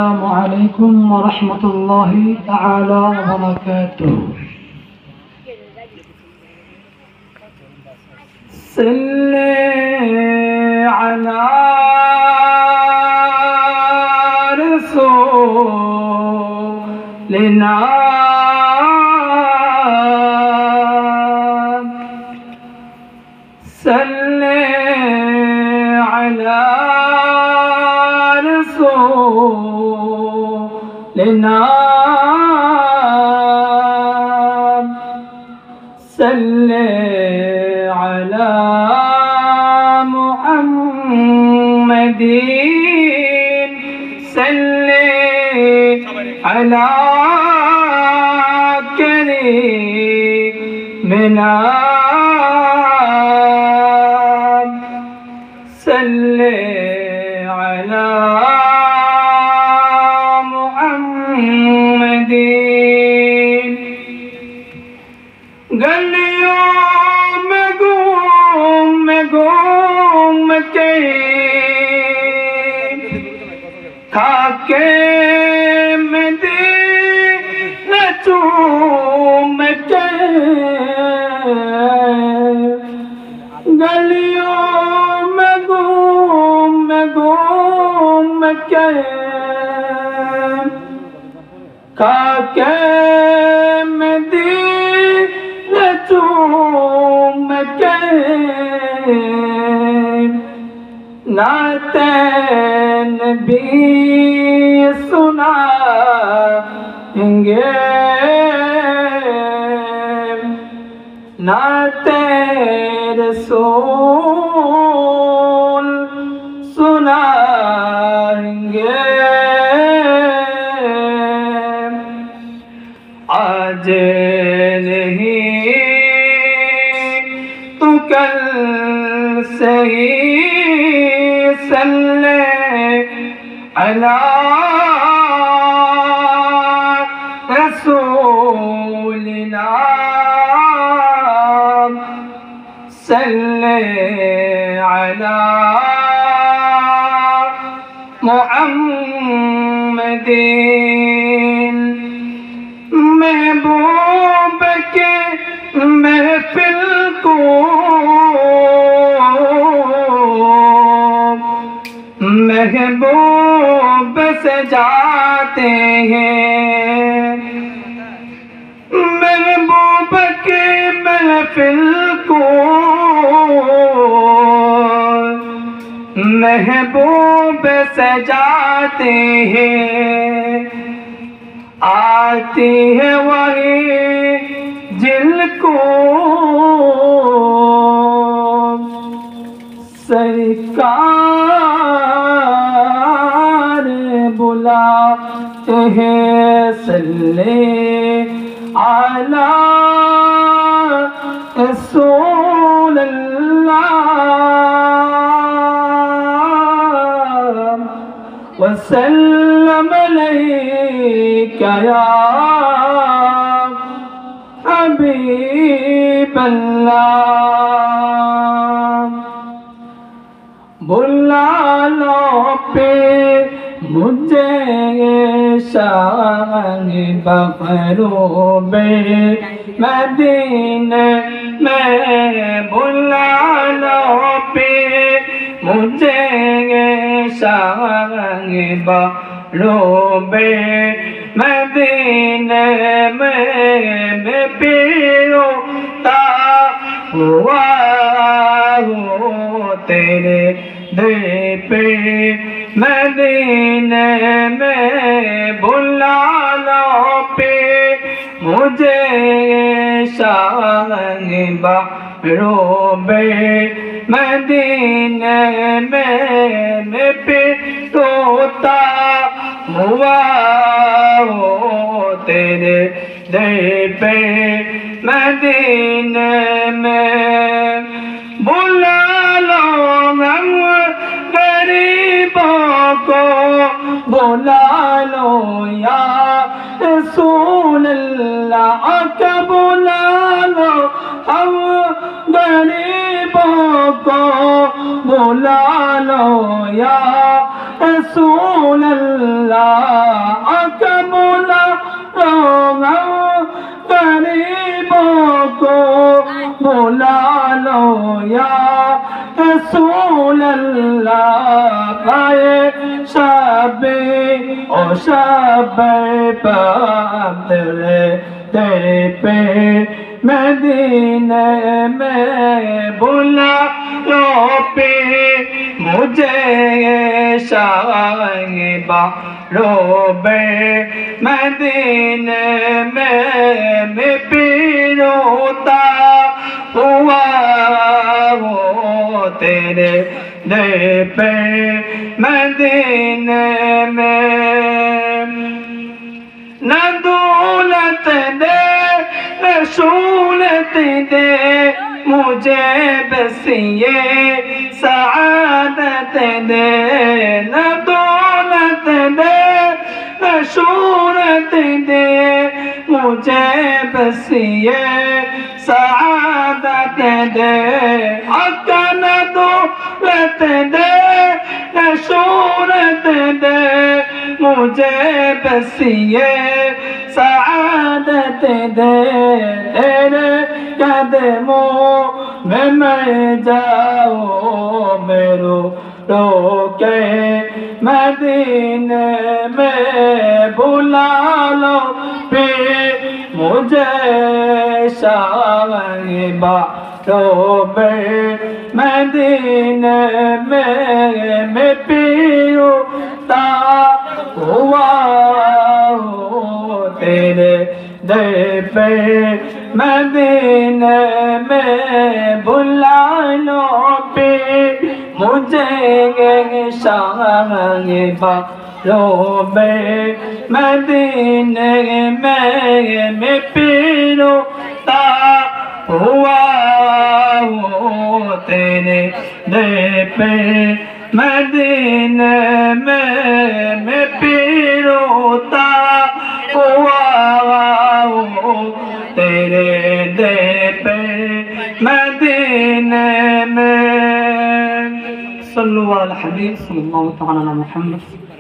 السلام عليكم ورحمة الله تعالى وبركاته. صل على رسولنا صل على رسولنا صل على محمد صل على كريمنا صل على محمد. گلیوں میں گھوم کے کھاکے مدینہ چوم کے گلیوں میں گھوم کے کھاکے مدینہ چوم کے نعت نبی سنائیں گے نعت رسول سنائیں گے. آج نہیں تو کل سے ہی صلی علی رسولنا صلی علی محمد. محبوب کے محفل کو محبوب سجاتے ہیں محبوب کے محفل کو محبوب سجاتے ہیں. آتی ہے وہی جن کو سرکار بلاتے ہیں. صلی علی رسول اللہ وسلم علیک یا حبیب اللہ. بلا لو پہ مجھے شان بخروب مدینہ میں بلا لو پہ مجھے شان بخروب مدینہ میں پیروتا ہوا ہوں تیرے در پہ مدینہ میں بلا لو پہ مجھے شان بخروب مدینہ میں پیروتا ہوا ہوں تیرے در پہ مدینہ میں. بلا لو ہم غریبوں کو بلا لو یا رسول اللہ کا بلا لو ہم غریبوں کو بلا لو یا رسول اللہ ملاقائے شب او شب پاک تیرے پہ مدینے میں بلا لو پہ مجھے شاہبہ روبے مدینے میں پیروتا ہوا ہو تیرے در پہ مدینے میں نہ دولت دے نہ شہرت دے مجھے بس یہ سعادت دے نہ دولت دے نہ شہرت دے مجھے بس یہ سعادت دے آقا نہ دولت دے نہ شہرت دے مجھے بس یہ سعادت دے تیرے قدموں میں مر جاؤں میں رو کے مدینے میں بلا لو پھر مجھے شاہبہ روبے مدینے میں پیروتا ہوا ہو تیرے در پہ مدینے میں بلا لو پھر مجھے شاہبہ روبے مدینے میں پیروتا ہوا ہو تیرے در پہ مدینے میں پیروتا ہوا ہو تیرے در پہ مدینے میں صلو علی الحبیب صلی اللہ تعالی علی محمد